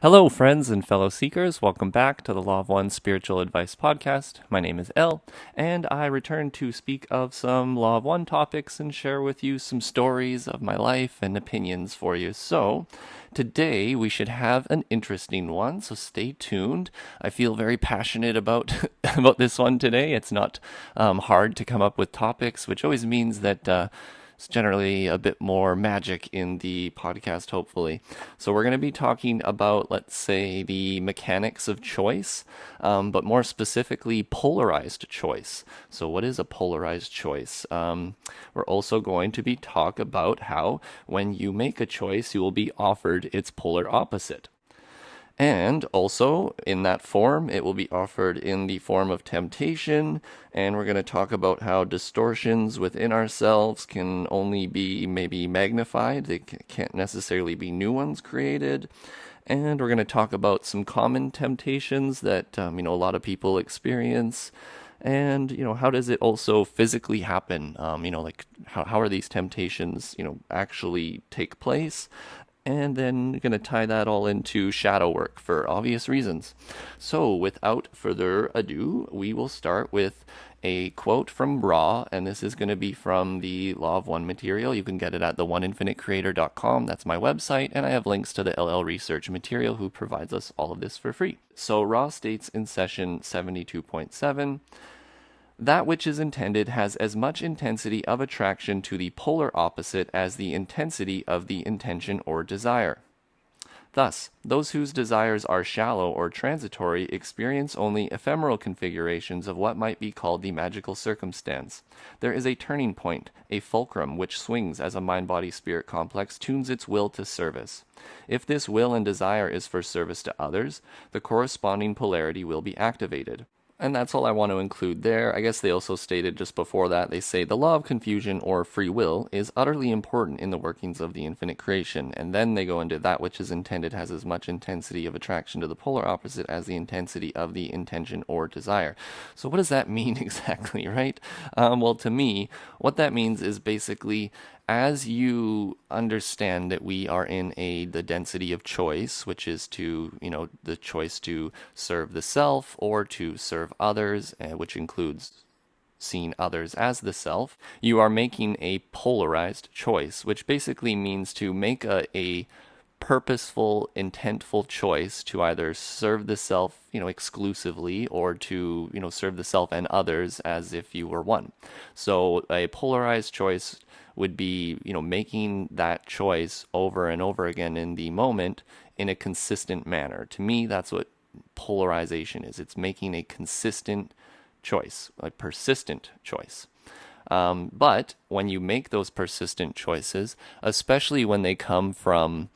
Hello, friends and fellow seekers. Welcome back to the Law of One Spiritual Advice Podcast. My name is El, and I return to speak of some Law of One topics and share with you some stories of my life and opinions for you. So, today we should have an interesting one, so stay tuned. I feel very passionate about about this one today. It's not hard to come up with topics, which always means that it's generally a bit more magic in the podcast, hopefully. So we're going to be talking about, let's say, the mechanics of choice, but more specifically, polarized choice. So what is a polarized choice? We're also going to be talk about how when you make a choice, you will be offered its polar opposite. And also, in that form, it will be offered in the form of temptation. And we're going to talk about how distortions within ourselves can only be maybe magnified. They can't necessarily be new ones created. And we're going to talk about some common temptations that, a lot of people experience. And, how does it also physically happen? How are these temptations, actually take place? And then going to tie that all into shadow work for obvious reasons. So without further ado, we will start with a quote from Ra, and this is going to be from the Law of One material. You can get it at theoneinfinitecreator.com. That's my website, and I have links to the LL Research material who provides us all of this for free. So Ra states in session 72.7, that which is intended has as much intensity of attraction to the polar opposite as the intensity of the intention or desire. Thus, those whose desires are shallow or transitory experience only ephemeral configurations of what might be called the magical circumstance. There is a turning point, a fulcrum, which swings as a mind-body-spirit complex tunes its will to service. If this will and desire is for service to others, the corresponding polarity will be activated. And that's all I want to include there. I guess they also stated just before that, they say the law of confusion or free will is utterly important in the workings of the infinite creation. And then they go into that which is intended has as much intensity of attraction to the polar opposite as the intensity of the intention or desire. So what does that mean exactly, right? Well, to me, what that means is basically as you understand that we are in the density of choice, which is to, the choice to serve the self or to serve others, which includes seeing others as the self, you are making a polarized choice, which basically means to make a purposeful, intentful choice to either serve the self, exclusively, or to, serve the self and others as if you were one. So a polarized choice would be, making that choice over and over again in the moment in a consistent manner. To me, that's what polarization is. It's making a consistent choice, a persistent choice. But when you make those persistent choices, especially when they come from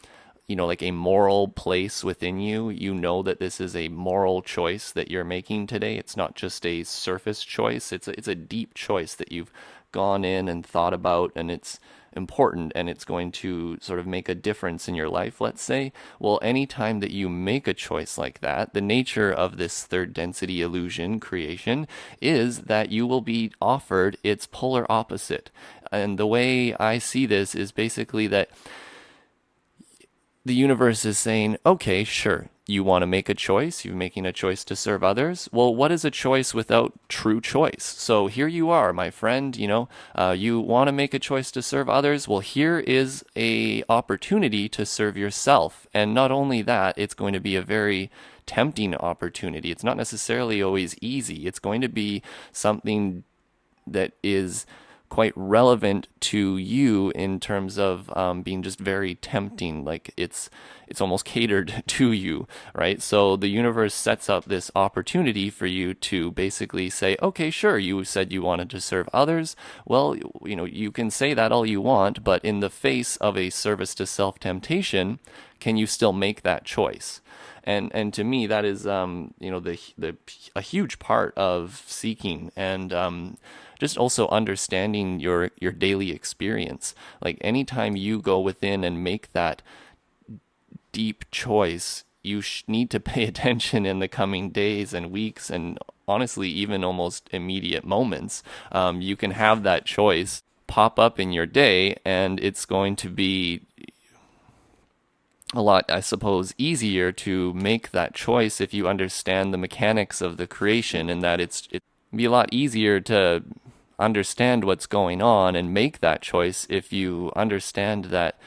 like a moral place within you, you know that this is a moral choice that you're making today. It's not just a surface choice. It's a deep choice that you've gone in and thought about, and it's important and it's going to sort of make a difference in your life, let's say. Well, anytime that you make a choice like that, the nature of this third density illusion creation is that you will be offered its polar opposite. And the way I see this is basically that the universe is saying, okay, sure, you want to make a choice. You're making a choice to serve others. Well, what is a choice without true choice? So here you are, my friend, you want to make a choice to serve others. Well, here is a opportunity to serve yourself. And not only that, it's going to be a very tempting opportunity. It's not necessarily always easy. It's going to be something that is quite relevant to you in terms of being just very tempting. Like it's almost catered to you, right? So the universe sets up this opportunity for you to basically say, okay, sure, you said you wanted to serve others. Well, you can say that all you want, but in the face of a service to self temptation, can you still make that choice? And to me, that is a huge part of seeking and just also understanding your daily experience. Like anytime you go within and make that deep choice, you need to pay attention in the coming days and weeks and honestly even almost immediate moments. You can have that choice pop up in your day and it's going to be a lot, I suppose, easier to make that choice if you understand the mechanics of the creation, and that it be a lot easier to understand what's going on and make that choice if you understand that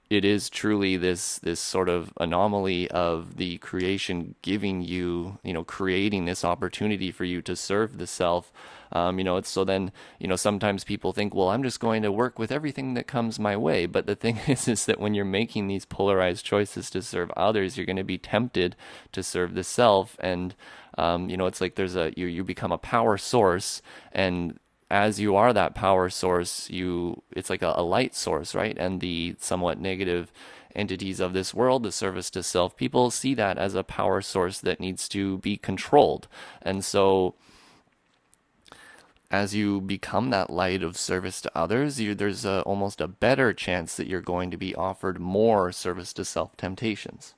it is truly this sort of anomaly of the creation giving you, creating this opportunity for you to serve the self. It's so then, sometimes people think, well, I'm just going to work with everything that comes my way. But the thing is that when you're making these polarized choices to serve others, you're going to be tempted to serve the self. And, it's like you become a power source, and as you are that power source, it's like a light source, right? And the somewhat negative entities of this world, the service to self, people see that as a power source that needs to be controlled. And so as you become that light of service to others, there's almost a better chance that you're going to be offered more service to self temptations.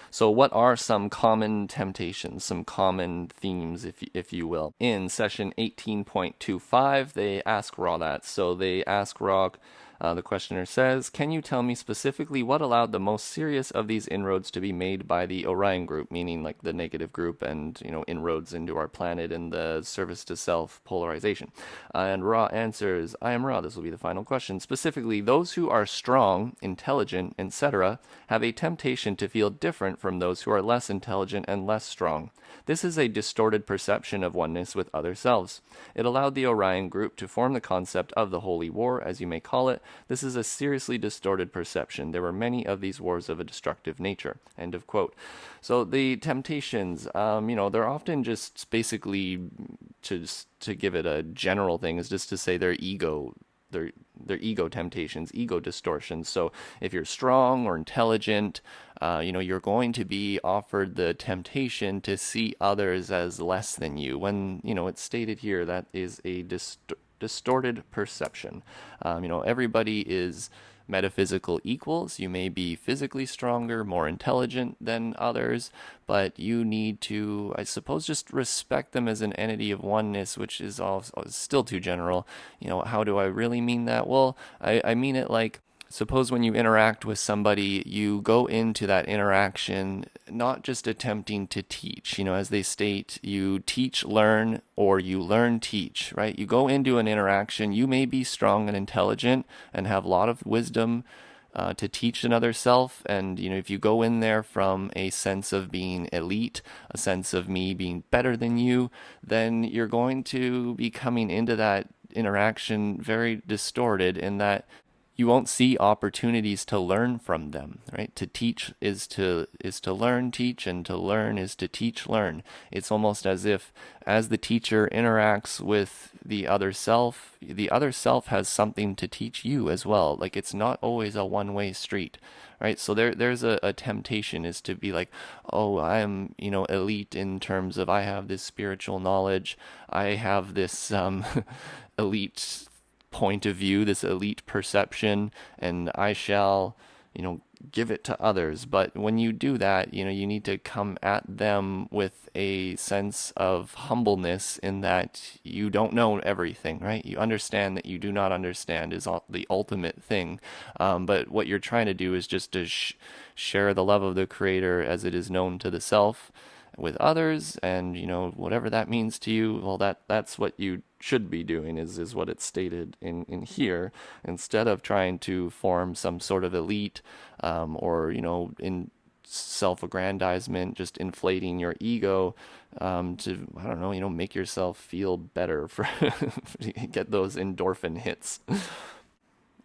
So, what are some common temptations, some common themes, if you will? In session 18.25, they ask Ra that. So, they ask Ra, the questioner says, can you tell me specifically what allowed the most serious of these inroads to be made by the Orion group, meaning like the negative group and, inroads into our planet and the service to self polarization? And Ra answers, I am Ra. This will be the final question. Specifically, those who are strong, intelligent, etc., have a temptation to feel different from those who are less intelligent and less strong. This is a distorted perception of oneness with other selves. It allowed the Orion group to form the concept of the Holy War, as you may call it. This is a seriously distorted perception. There were many of these wars of a destructive nature. End of quote. So the temptations, they're often just basically, to give it a general thing, is just to say they're ego temptations, ego distortions. So if you're strong or intelligent, you're going to be offered the temptation to see others as less than you. When, it's stated here that is a distorted perception. Everybody is metaphysical equals. You may be physically stronger, more intelligent than others, but you need to, I suppose, just respect them as an entity of oneness, which is still too general. How do I really mean that? Well, I mean it like, suppose when you interact with somebody, you go into that interaction not just attempting to teach. As they state, you teach, learn, or you learn, teach, right? You go into an interaction, you may be strong and intelligent and have a lot of wisdom to teach another self. And, if you go in there from a sense of being elite, a sense of me being better than you, then you're going to be coming into that interaction very distorted in that you won't see opportunities to learn from them, right? To teach is to learn, teach, and to learn is to teach, learn. It's almost as if as the teacher interacts with the other self has something to teach you as well. Like it's not always a one-way street, right? So there's a temptation is to be like, oh, I am, elite in terms of I have this spiritual knowledge, I have this elite point of view, this elite perception, and I shall, give it to others. But when you do that, you need to come at them with a sense of humbleness in that you don't know everything, right? You understand that you do not understand is the ultimate thing. But what you're trying to do is just to share the love of the Creator as it is known to the self with others, and whatever that means to you, well, that's what you should be doing, is what it's stated in here, instead of trying to form some sort of elite or in self-aggrandizement, just inflating your ego to, I don't know, make yourself feel better for get those endorphin hits.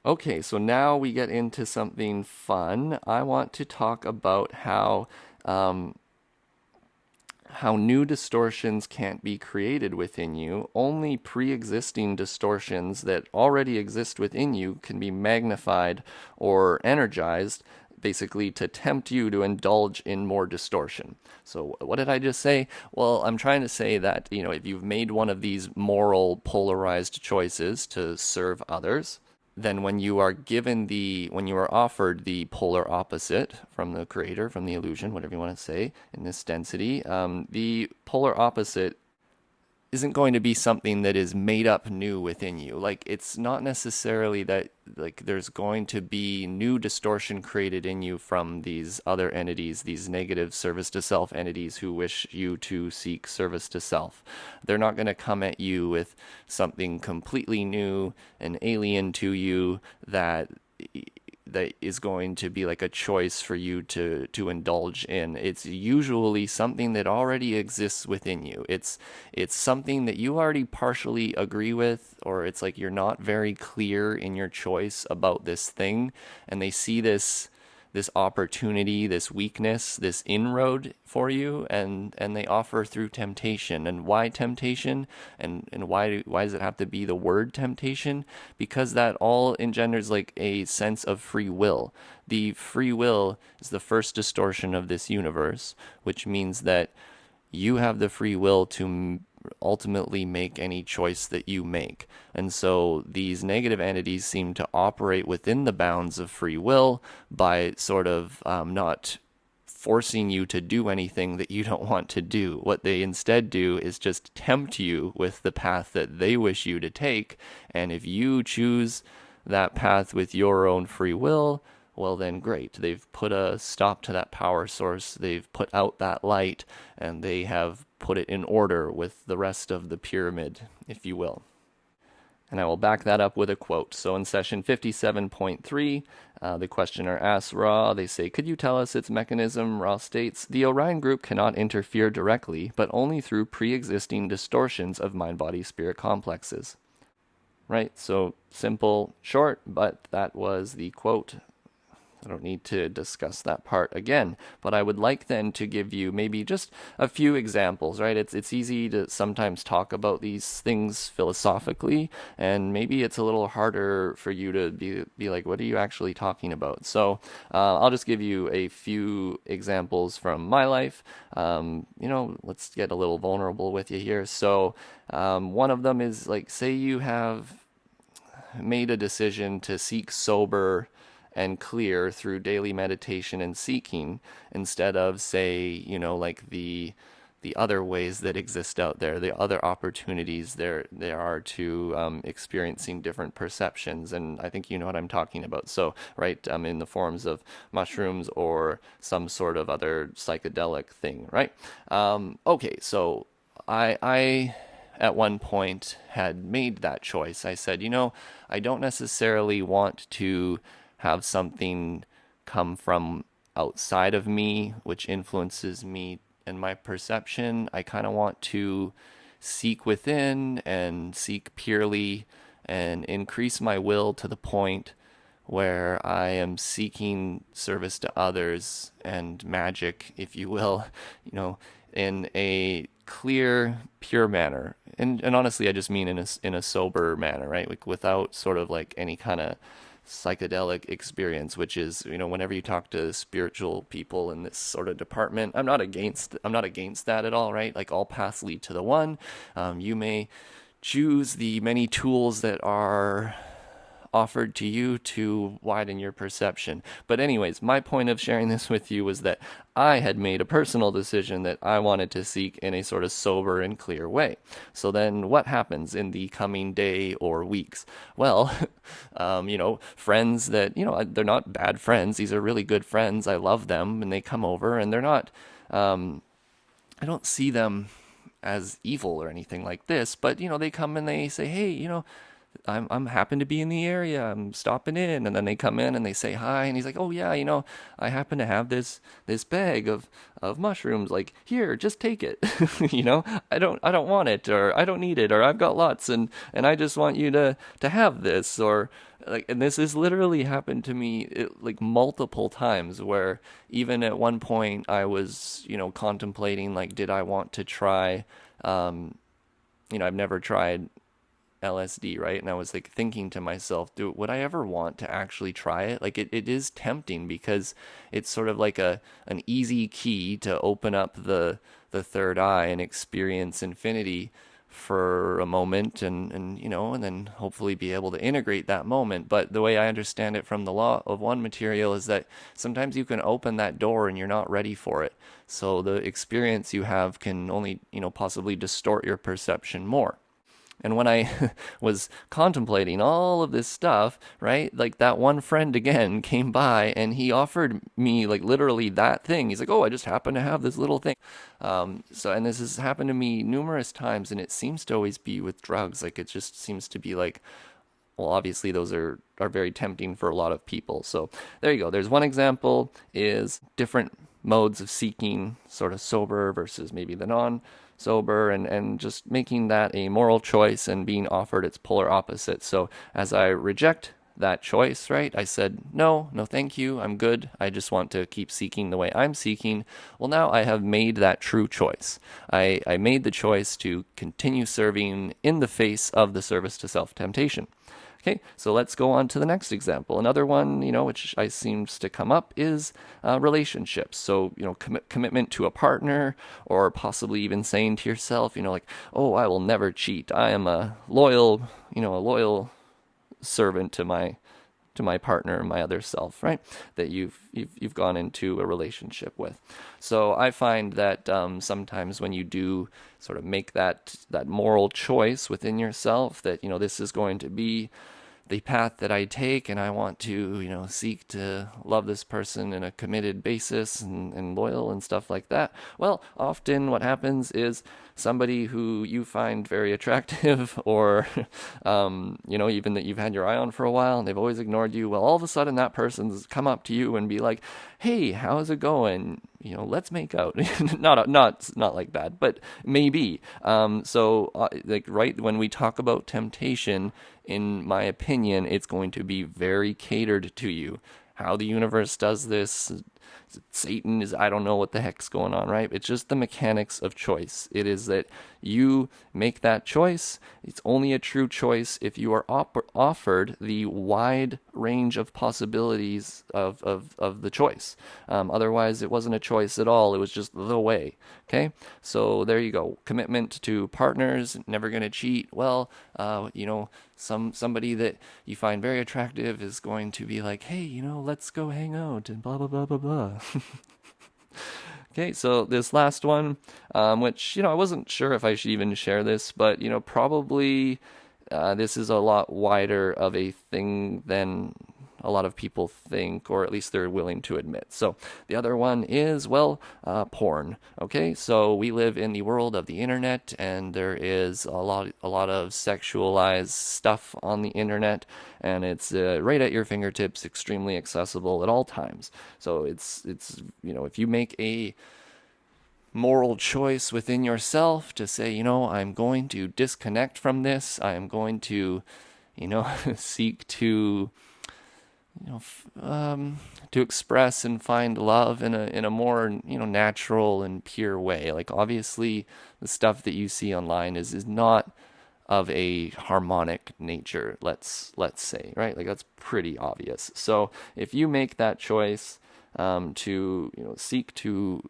Okay, so now we get into something fun. I want to talk about how new distortions can't be created within you. Only pre-existing distortions that already exist within you can be magnified or energized, basically to tempt you to indulge in more distortion. So what did I just say? Well, I'm trying to say that, if you've made one of these moral polarized choices to serve others, then when you are offered the polar opposite from the Creator, from the illusion, whatever you want to say, in this density, the polar opposite isn't going to be something that is made up new within you. Like, it's not necessarily that like there's going to be new distortion created in you from these other entities, these negative service to self entities who wish you to seek service to self. They're not going to come at you with something completely new and alien to you that is going to be like a choice for you to indulge in. It's usually something that already exists within you. It's something that you already partially agree with, or it's like you're not very clear in your choice about this thing, and they see this opportunity, this weakness, this inroad for you, and they offer through temptation. And why temptation? And why does it have to be the word temptation? Because that all engenders like a sense of free will. The free will is the first distortion of this universe, which means that you have the free will to ultimately make any choice that you make. And so these negative entities seem to operate within the bounds of free will by sort of not forcing you to do anything that you don't want to do. What they instead do is just tempt you with the path that they wish you to take. And if you choose that path with your own free will, well then great. They've put a stop to that power source. They've put out that light, and they have put it in order with the rest of the pyramid, if you will. And I will back that up with a quote. So in session 57.3, the questioner asks Ra, they say, could you tell us its mechanism? Ra states, the Orion group cannot interfere directly, but only through pre-existing distortions of mind-body-spirit complexes. Right? So simple, short, but that was the quote. I don't need to discuss that part again, but I would like then to give you maybe just a few examples, right? It's easy to sometimes talk about these things philosophically, and maybe it's a little harder for you to be like, what are you actually talking about? So I'll just give you a few examples from my life. Let's get a little vulnerable with you here. So one of them is like, say you have made a decision to seek sober and clear through daily meditation and seeking, instead of, say, like the other ways that exist out there, the other opportunities there are to experiencing different perceptions. And I think you know what I'm talking about. So, right, in the forms of mushrooms or some sort of other psychedelic thing, right? Okay, so I at one point had made that choice. I said, I don't necessarily want to have something come from outside of me, which influences me and my perception. I kind of want to seek within and seek purely and increase my will to the point where I am seeking service to others and magic, if you will, in a clear, pure manner. And honestly, I just mean in a sober manner, right? Like without sort of like any kind of psychedelic experience, which is, whenever you talk to spiritual people in this sort of department, I'm not against that at all, right? Like all paths lead to the one. You may choose the many tools that are offered to you to widen your perception. But anyways, my point of sharing this with you was that I had made a personal decision that I wanted to seek in a sort of sober and clear way. So then what happens in the coming day or weeks? Well, friends that, they're not bad friends. These are really good friends. I love them, and they come over, and they're not, I don't see them as evil or anything like this, but, they come and they say, hey, I'm happen to be in the area. I'm stopping in, and then they come in and they say hi, and he's like, "Oh yeah, I happen to have this bag of mushrooms. Like, here, just take it. I don't want it, or I don't need it, or I've got lots, and I just want you to have this." Or like, and this has literally happened to me like multiple times, where even at one point I was contemplating, like, did I want to try I've never tried LSD, right? And I was like thinking to myself, would I ever want to actually try it? Like it is tempting, because it's sort of like an easy key to open up the third eye and experience infinity for a moment and then hopefully be able to integrate that moment. But the way I understand it from the law of one material is that sometimes you can open that door and you're not ready for it. So the experience you have can only, possibly distort your perception more. And when I was contemplating all of this stuff, right, like that one friend again came by and he offered me like literally that thing. He's like, oh, I just happen to have this little thing. And this has happened to me numerous times, and it seems to always be with drugs. Like it just seems to be like, well, obviously those are very tempting for a lot of people. So there you go. There's one example is different modes of seeking, sort of sober versus maybe the non-sober, and just making that a moral choice and being offered its polar opposite. So as I reject that choice, right? I said, no, thank you. I'm good. I just want to keep seeking the way I'm seeking. Well, now I have made that true choice. I made the choice to continue serving in the face of the service to self-temptation. Okay, so let's go on to the next example. Another one, which seems to come up is relationships. So, commitment to a partner, or possibly even saying to yourself, like, oh, I will never cheat. I am a loyal servant to my partner, my other self, right? That you've gone into a relationship with. So I find that sometimes when you do sort of make that moral choice within yourself, that this is going to be the path that I take, and I want to seek to love this person in a committed basis and loyal and stuff like that. Well, often what happens is somebody who you find very attractive or even that you've had your eye on for a while and they've always ignored you, well, all of a sudden that person's come up to you and be like, hey, how's it going? Let's make out. not like that, but maybe. Like right when we talk about temptation, in my opinion, it's going to be very catered to you. How the universe does this, Satan is, I don't know what the heck's going on, right? It's just the mechanics of choice. It is that you make that choice. It's only a true choice if you are offered the wide range of possibilities of the choice. Otherwise, it wasn't a choice at all. It was just the way. Okay? So there you go. Commitment to partners, never going to cheat. Well, somebody that you find very attractive is going to be like, hey, let's go hang out and blah, blah, blah, blah, blah. Okay, so this last one, which, I wasn't sure if I should even share this, but, probably this is a lot wider of a thing than a lot of people think, or at least they're willing to admit. So the other one is, porn. Okay, so we live in the world of the internet, and there is a lot of sexualized stuff on the internet, and it's right at your fingertips, extremely accessible at all times. So it's if you make a moral choice within yourself to say, I'm going to disconnect from this, I am going to, seek to to express and find love in a more natural and pure way. Like obviously the stuff that you see online is not of a harmonic nature, let's say, right? Like that's pretty obvious. So if you make that choice to seek to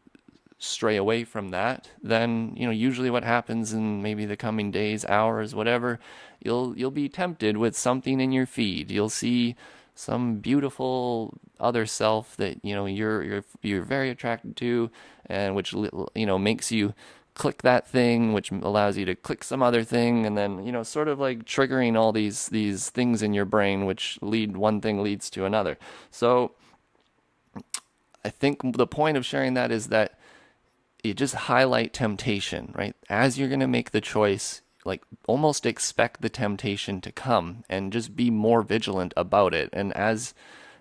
stray away from that, then usually what happens in maybe the coming days, hours, whatever, you'll be tempted with something in your feed. You'll see some beautiful other self that you're very attracted to, and which makes you click that thing, which allows you to click some other thing, and then sort of like triggering all these things in your brain, which one thing leads to another. So I think the point of sharing that is that you just highlight temptation, right? As you're going to make the choice, like almost expect the temptation to come and just be more vigilant about it. And as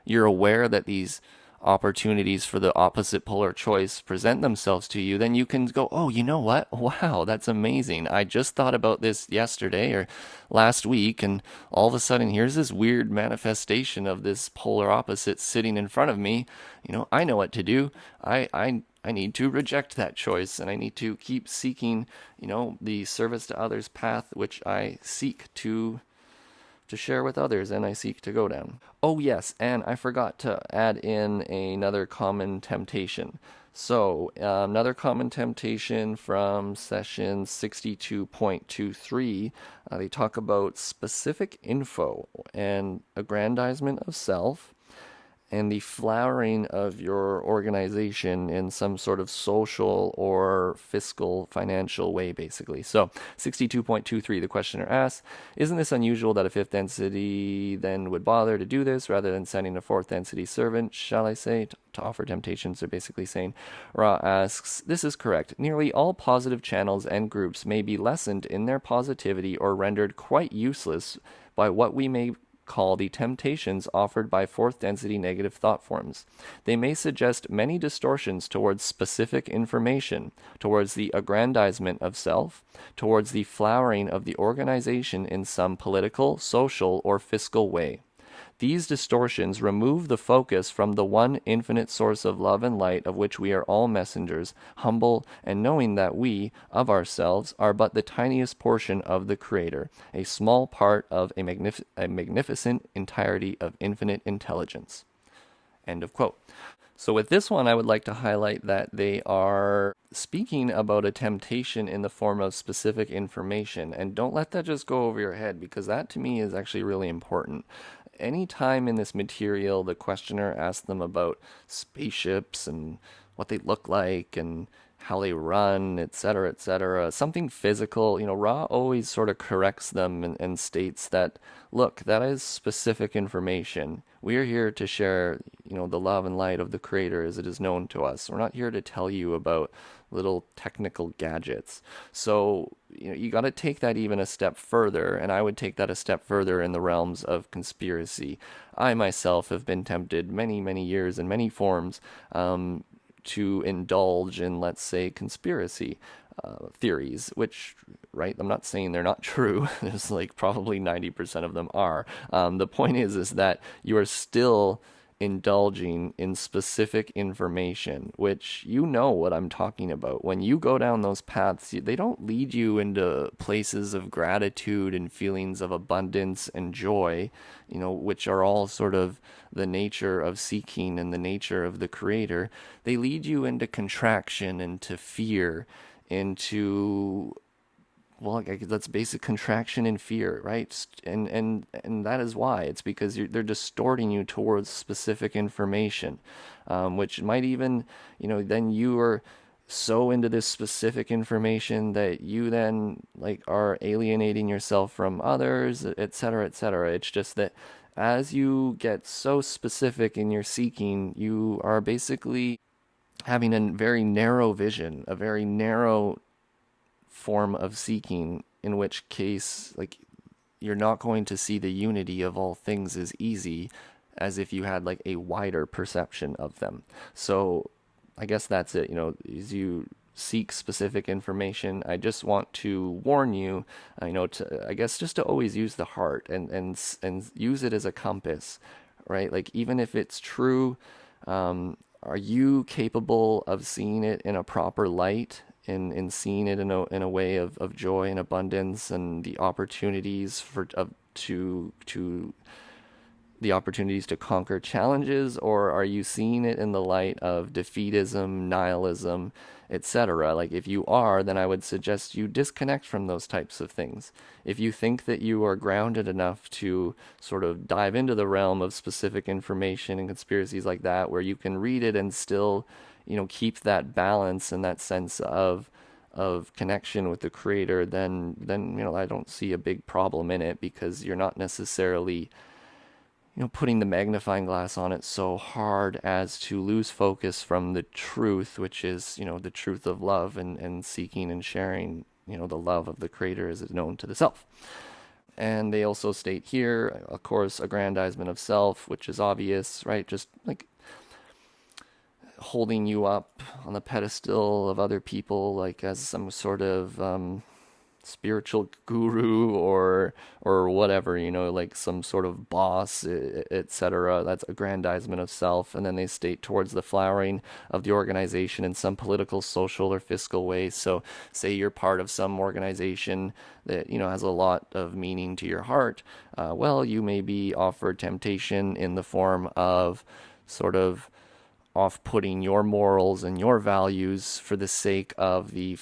you're aware that these opportunities for the opposite polar choice present themselves to you, then you can go, oh, you know what? Wow, that's amazing. I just thought about this yesterday or last week, and all of a sudden here's this weird manifestation of this polar opposite sitting in front of me. I know what to do. I need to reject that choice, and I need to keep seeking, the service to others path, which I seek to share with others, and I seek to go down. Oh yes, and I forgot to add in another common temptation. So, another common temptation from session 62.23, they talk about specific info and aggrandizement of self and the flowering of your organization in some sort of social or fiscal financial way, basically. So, 62.23, the questioner asks, isn't this unusual that a fifth density then would bother to do this rather than sending a fourth density servant, shall I say, to offer temptations? They're basically saying. Ra asks, this is correct. Nearly all positive channels and groups may be lessened in their positivity or rendered quite useless by what we may call the temptations offered by fourth density negative thought forms. They may suggest many distortions towards specific information, towards the aggrandizement of self, towards the flowering of the organization in some political, social, or fiscal way. These distortions remove the focus from the one infinite source of love and light of which we are all messengers, humble and knowing that we, of ourselves, are but the tiniest portion of the Creator, a small part of a magnificent entirety of infinite intelligence. End of quote. So with this one, I would like to highlight that they are speaking about a temptation in the form of specific information. And don't let that just go over your head, because that to me is actually really important. Any time in this material the questioner asks them about spaceships and what they look like and how they run, etc., something physical, Ra always sort of corrects them and states that, look, that is specific information. We are here to share, the love and light of the Creator as it is known to us. We're not here to tell you about little technical gadgets. So, you got to take that even a step further, and I would take that a step further in the realms of conspiracy. I myself have been tempted many, many years in many forms to indulge in, let's say, conspiracy theories, which, right, I'm not saying they're not true. There's like probably 90% of them are. The point is that you are still indulging in specific information, which what I'm talking about. When you go down those paths, they don't lead you into places of gratitude and feelings of abundance and joy, which are all sort of the nature of seeking and the nature of the Creator. They lead you into contraction, into fear, into that's basic contraction and fear, right? And that is why. It's because they're distorting you towards specific information, which might even, then you are so into this specific information that you then are alienating yourself from others, etc., etc. It's just that as you get so specific in your seeking, you are basically having a very narrow vision, a very narrow form of seeking, in which case you're not going to see the unity of all things as easy as if you had a wider perception of them. So I guess that's it. As you seek specific information, I just want to warn you, just to always use the heart and use it as a compass, right? Even if it's true, are you capable of seeing it in a proper light? In seeing it in a way of joy and abundance and the opportunities to the opportunities to conquer challenges, or are you seeing it in the light of defeatism, nihilism, etc.? If you are, then I would suggest you disconnect from those types of things. If you think that you are grounded enough to sort of dive into the realm of specific information and conspiracies like that, where you can read it and still keep that balance and that sense of connection with the Creator, then I don't see a big problem in it, because you're not necessarily putting the magnifying glass on it so hard as to lose focus from the truth, which is the truth of love and seeking and sharing the love of the Creator as is known to the self. And they also state here, of course, aggrandizement of self, which is obvious, right? Just holding you up on the pedestal of other people, as some sort of spiritual guru or whatever, some sort of boss, etc. That's aggrandizement of self. And then they state towards the flowering of the organization in some political, social, or fiscal way. So say you're part of some organization that has a lot of meaning to your heart. You may be offered temptation in the form of sort of off-putting your morals and your values for the sake of the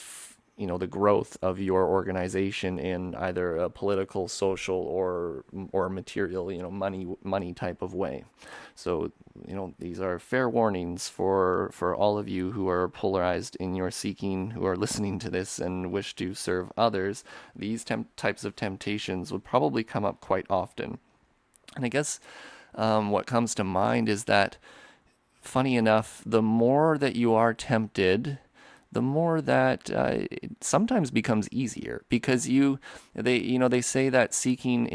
growth of your organization in either a political, social, or material, money type of way. So, these are fair warnings for all of you who are polarized in your seeking, who are listening to this and wish to serve others. These types of temptations would probably come up quite often. And I guess what comes to mind is that, funny enough, the more that you are tempted, the more that it sometimes becomes easier, because they say that seeking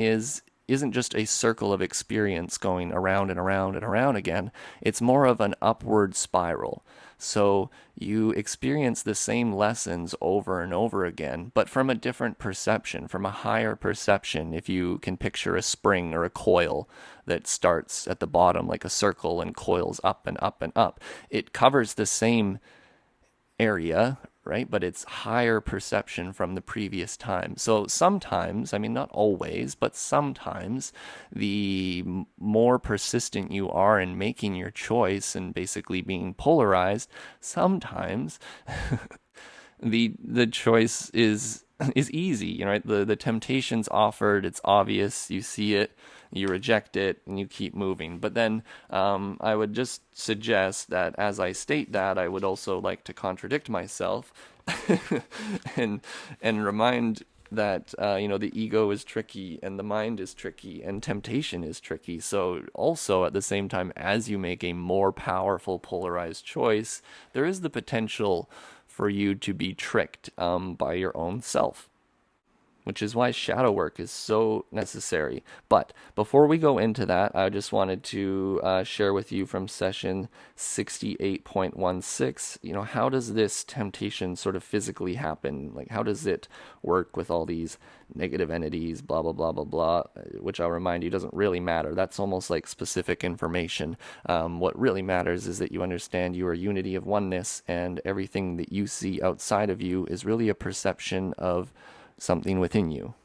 isn't just a circle of experience going around and around and around again. It's more of an upward spiral. So you experience the same lessons over and over again, but from a different perception, from a higher perception. If you can picture a spring or a coil that starts at the bottom like a circle and coils up and up and up, it covers the same area, right? But it's higher perception from the previous time. So sometimes, I mean, not always, but sometimes the more persistent you are in making your choice and basically being polarized, sometimes the choice is easy, right? The temptation's offered, it's obvious, you see it, you reject it, and you keep moving. But then I would just suggest that as I state that, I would also like to contradict myself and remind that the ego is tricky, and the mind is tricky, and temptation is tricky. So also at the same time, as you make a more powerful polarized choice, there is the potential for you to be tricked by your own self, which is why shadow work is so necessary. But before we go into that, I just wanted to share with you from session 68.16, how does this temptation sort of physically happen? Like, how does it work with all these negative entities, blah, blah, blah, blah, blah, which I'll remind you doesn't really matter. That's almost like specific information. What really matters is that you understand you are unity of oneness, and everything that you see outside of you is really a perception of something within you.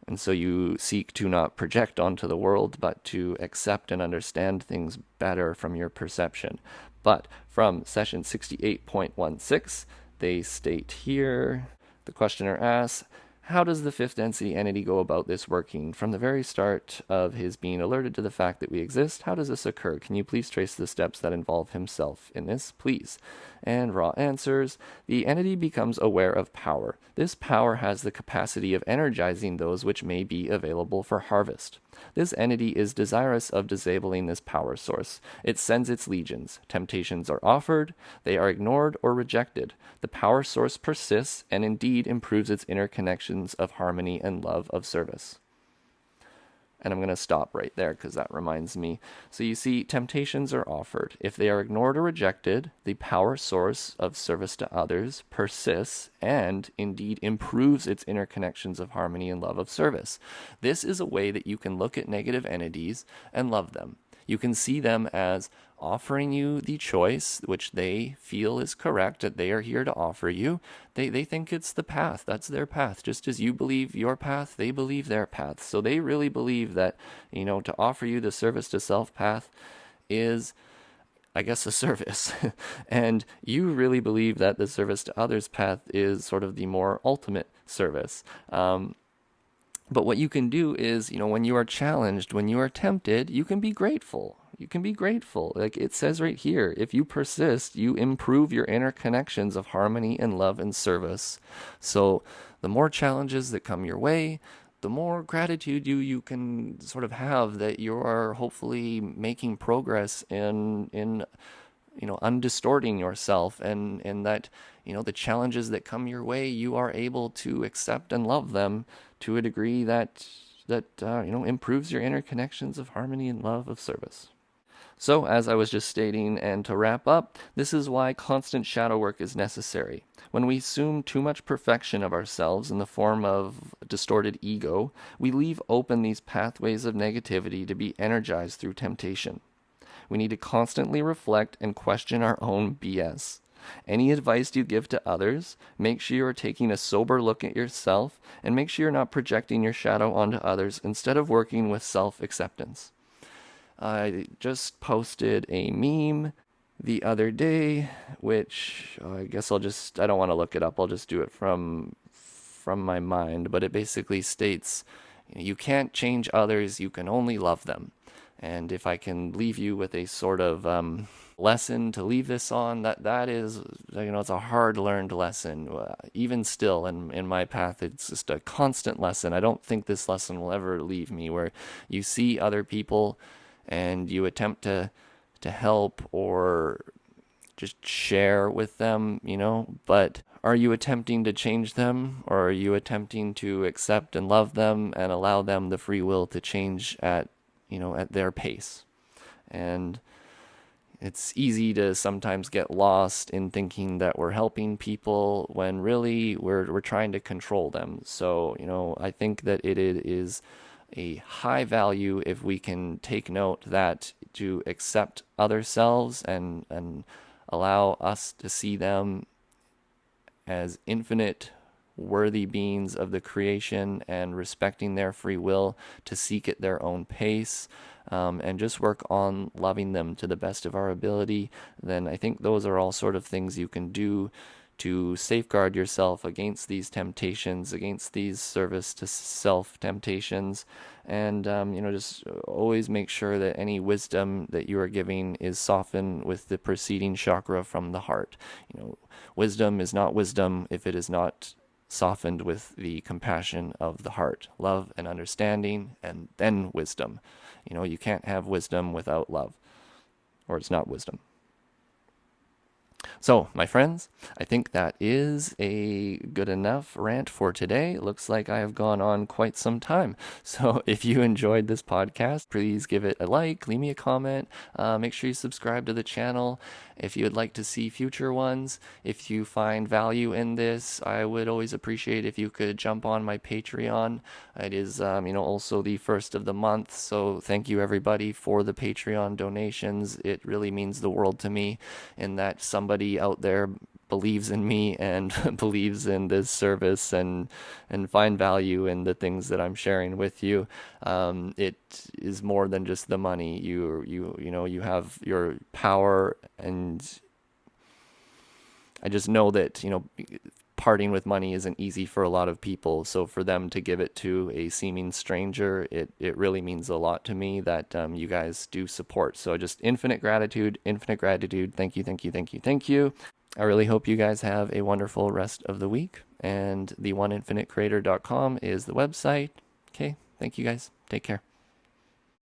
And so you seek to not project onto the world, but to accept and understand things better from your perception. But from session 68.16, they state here, the questioner asks, how does the fifth density entity go about this working? From the very start of his being alerted to the fact that we exist, how does this occur? Can you please trace the steps that involve himself in this, please? And Ra answers, the entity becomes aware of power. This power has the capacity of energizing those which may be available for harvest. This entity is desirous of disabling this power source. It sends its legions. Temptations are offered. They are ignored or rejected. The power source persists and indeed improves its interconnections of harmony and love of service. And I'm going to stop right there because that reminds me. So you see, temptations are offered. If they are ignored or rejected, the power source of service to others persists and indeed improves its interconnections of harmony and love of service. This is a way that you can look at negative entities and love them. You can see them as offering you the choice, which they feel is correct, that they are here to offer you. They think it's the path. That's their path. Just as you believe your path, they believe their path. So they really believe that, to offer you the service to self path is, I guess, a service. And you really believe that the service to others path is sort of the more ultimate service. But what you can do is, when you are challenged, when you are tempted, you can be grateful. You can be grateful. Like it says right here, if you persist, you improve your interconnections of harmony and love and service. So the more challenges that come your way, the more gratitude you can sort of have that you are hopefully making progress in undistorting yourself, and that, the challenges that come your way, you are able to accept and love them to a degree that improves your interconnections of harmony and love of service. So, as I was just stating, and to wrap up, this is why constant shadow work is necessary. When we assume too much perfection of ourselves in the form of distorted ego, we leave open these pathways of negativity to be energized through temptation. We need to constantly reflect and question our own BS. Any advice you give to others, make sure you are taking a sober look at yourself, and make sure you're not projecting your shadow onto others instead of working with self-acceptance. I just posted a meme the other day, which I guess I don't want to look it up. I'll just do it from my mind, but it basically states, you can't change others, you can only love them. And if I can leave you with a sort of lesson to leave this on, that is, it's a hard learned lesson. Even still in my path, it's just a constant lesson. I don't think this lesson will ever leave me, where you see other people and you attempt to help or just share with them, but are you attempting to change them, or are you attempting to accept and love them and allow them the free will to change at their pace? And it's easy to sometimes get lost in thinking that we're helping people when really we're trying to control them. So, I think that it is a high value if we can take note that to accept other selves and allow us to see them as infinite worthy beings of the creation, and respecting their free will to seek at their own pace, and just work on loving them to the best of our ability, then I think those are all sort of things you can do to safeguard yourself against these temptations, against these service to self temptations. And, just always make sure that any wisdom that you are giving is softened with the preceding chakra from the heart. Wisdom is not wisdom if it is not softened with the compassion of the heart, love and understanding, and then wisdom. You can't have wisdom without love, or it's not wisdom. So, my friends, I think that is a good enough rant for today. It looks like I have gone on quite some time. So, if you enjoyed this podcast, please give it a like, leave me a comment, make sure you subscribe to the channel if you would like to see future ones. If you find value in this, I would always appreciate if you could jump on my Patreon. It is, also the first of the month, so thank you everybody for the Patreon donations. It really means the world to me, in that somebody out there believes in me and believes in this service and find value in the things that I'm sharing with you. It is more than just the money. You have your power, and I just know that parting with money isn't easy for a lot of people. So for them to give it to a seeming stranger, it really means a lot to me that you guys do support. So just infinite gratitude, infinite gratitude. Thank you, thank you, thank you, thank you. I really hope you guys have a wonderful rest of the week. And the oneinfinitecreator.com is the website. Okay, thank you guys. Take care.